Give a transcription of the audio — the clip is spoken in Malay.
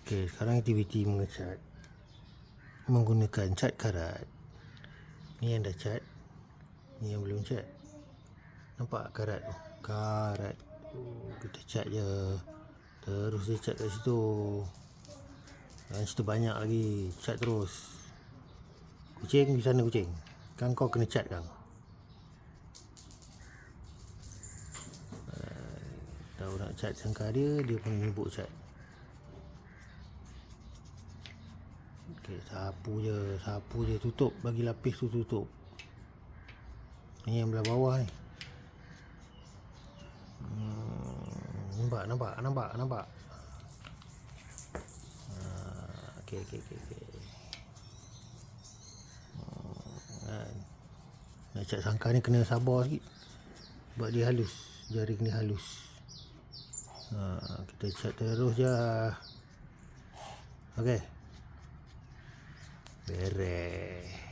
Okey, sekarang aktiviti mengecat menggunakan cat karat. Ni yang dah cat, ni yang belum cat. Nampak karat tu? Karat tu kita cat je. Terus dia cat kat situ. Dan situ banyak lagi. Cat terus. Kucing di sana kucing. Kan kau kena cat kan? Tahu nak cat sangka dia pun nyibuk cat. Okey, sapu je, tutup, bagi lapis tu tutup. Ni yang belah bawah ni. Nampak. Okey. Nak cat sangka ni kena sabar sikit. Sebab dia halus, jaring dia halus. Kita cat terus je. Okey. Beres.